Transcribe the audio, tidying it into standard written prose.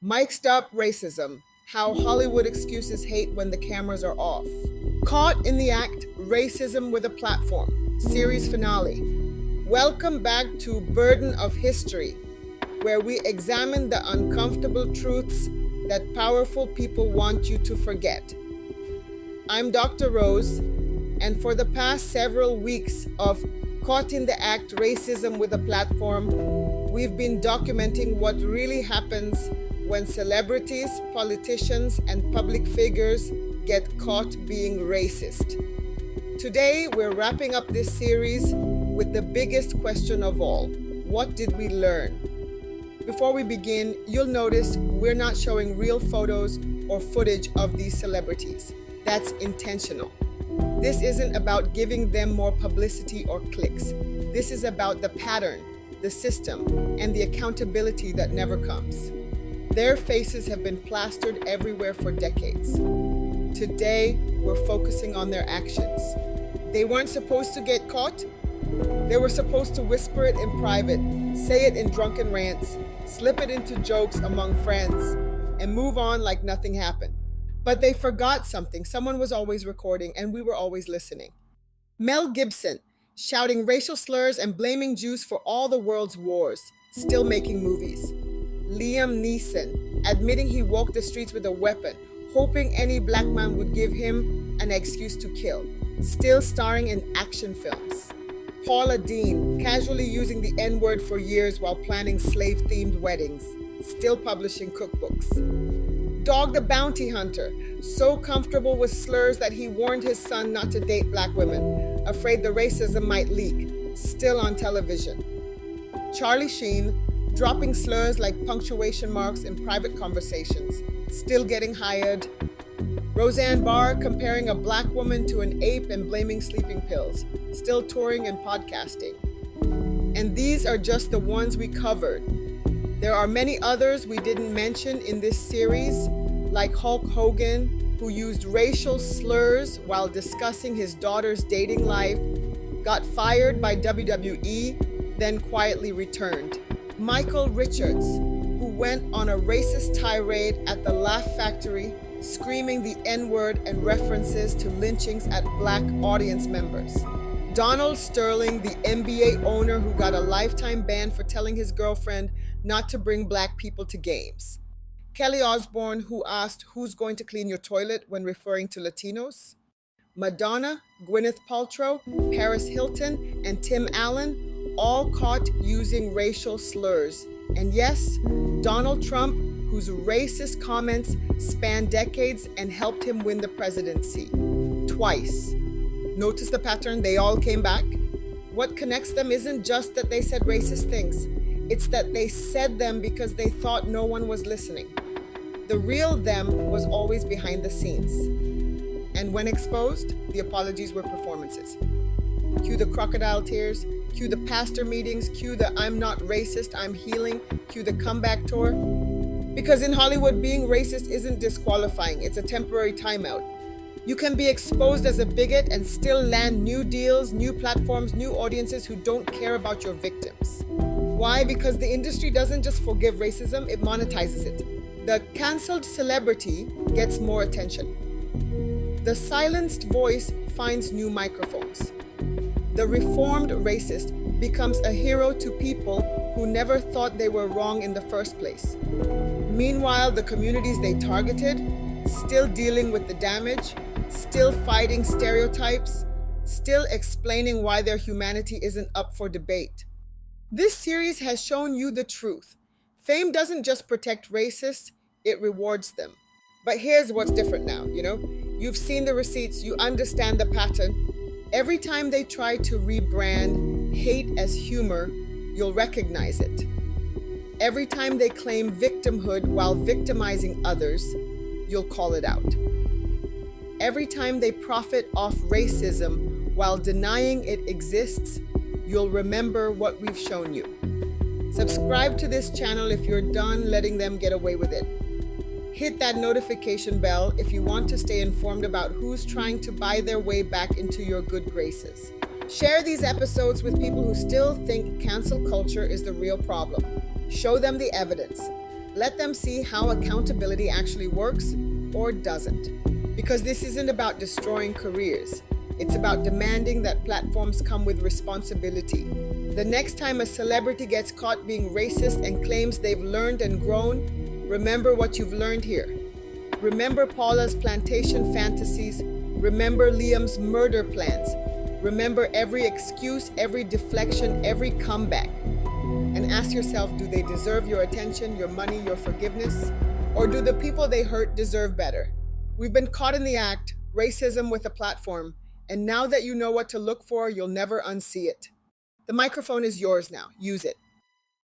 Mic'd Up Racism: How Hollywood Excuses Hate When the Cameras Are Off. Caught in the Act: Racism with a Platform, series finale. Welcome back to Burden of History, where we examine the uncomfortable truths that powerful people want you to forget. I'm Dr. Rose, and for the past several weeks of Caught in the Act: Racism with a Platform, we've been documenting what really happens when celebrities, politicians, and public figures get caught being racist. Today, we're wrapping up this series with the biggest question of all: what did we learn? Before we begin, you'll notice we're not showing real photos or footage of these celebrities. That's intentional. This isn't about giving them more publicity or clicks. This is about the pattern, the system, and the accountability that never comes. Their faces have been plastered everywhere for decades. Today, we're focusing on their actions. They weren't supposed to get caught. They were supposed to whisper it in private, say it in drunken rants, slip it into jokes among friends, and move on like nothing happened. But they forgot something. Someone was always recording, and we were always listening. Mel Gibson, shouting racial slurs and blaming Jews for all the world's wars, still making movies. Liam Neeson, admitting he walked the streets with a weapon, hoping any black man would give him an excuse to kill, still starring in action films. Paula Deen, casually using the N-word for years while planning slave-themed weddings, still publishing cookbooks. Dog the Bounty Hunter, so comfortable with slurs that he warned his son not to date black women, afraid the racism might leak, still on television. Charlie Sheen, dropping slurs like punctuation marks in private conversations, still getting hired. Roseanne Barr, comparing a black woman to an ape and blaming sleeping pills, still touring and podcasting. And these are just the ones we covered. There are many others we didn't mention in this series, like Hulk Hogan, who used racial slurs while discussing his daughter's dating life, got fired by WWE, then quietly returned. Michael Richards, who went on a racist tirade at the Laugh Factory, screaming the N-word and references to lynchings at black audience members. Donald Sterling, the NBA owner who got a lifetime ban for telling his girlfriend not to bring black people to games. Kelly Osbourne, who asked who's going to clean your toilet when referring to Latinos. Madonna, Gwyneth Paltrow, Paris Hilton, and Tim Allen, all caught using racial slurs. And yes, Donald Trump, whose racist comments spanned decades and helped him win the presidency. Twice. Notice the pattern? They all came back. What connects them isn't just that they said racist things. It's that they said them because they thought no one was listening. The real them was always behind the scenes. And when exposed, the apologies were performances. Cue the crocodile tears, cue the pastor meetings, cue the I'm not racist, I'm healing, cue the comeback tour. Because in Hollywood, being racist isn't disqualifying, it's a temporary timeout. You can be exposed as a bigot and still land new deals, new platforms, new audiences who don't care about your victims. Why? Because the industry doesn't just forgive racism, it monetizes it. The canceled celebrity gets more attention. The silenced voice finds new microphones. The reformed racist becomes a hero to people who never thought they were wrong in the first place. Meanwhile, the communities they targeted, still dealing with the damage, still fighting stereotypes, still explaining why their humanity isn't up for debate. This series has shown you the truth. Fame doesn't just protect racists, it rewards them. But here's what's different now, You've seen the receipts, you understand the pattern. Every time they try to rebrand hate as humor, you'll recognize it. Every time they claim victimhood while victimizing others, you'll call it out. Every time they profit off racism while denying it exists, you'll remember what we've shown you. Subscribe to this channel if you're done letting them get away with it. Hit that notification bell if you want to stay informed about who's trying to buy their way back into your good graces. Share these episodes with people who still think cancel culture is the real problem. Show them the evidence. Let them see how accountability actually works or doesn't. Because this isn't about destroying careers, it's about demanding that platforms come with responsibility. The next time a celebrity gets caught being racist and claims they've learned and grown, remember what you've learned here. Remember Paula's plantation fantasies. Remember Liam's murder plans. Remember every excuse, every deflection, every comeback. And ask yourself, do they deserve your attention, your money, your forgiveness? Or do the people they hurt deserve better? We've been caught in the act, racism with a platform, and now that you know what to look for, you'll never unsee it. The microphone is yours now. Use it.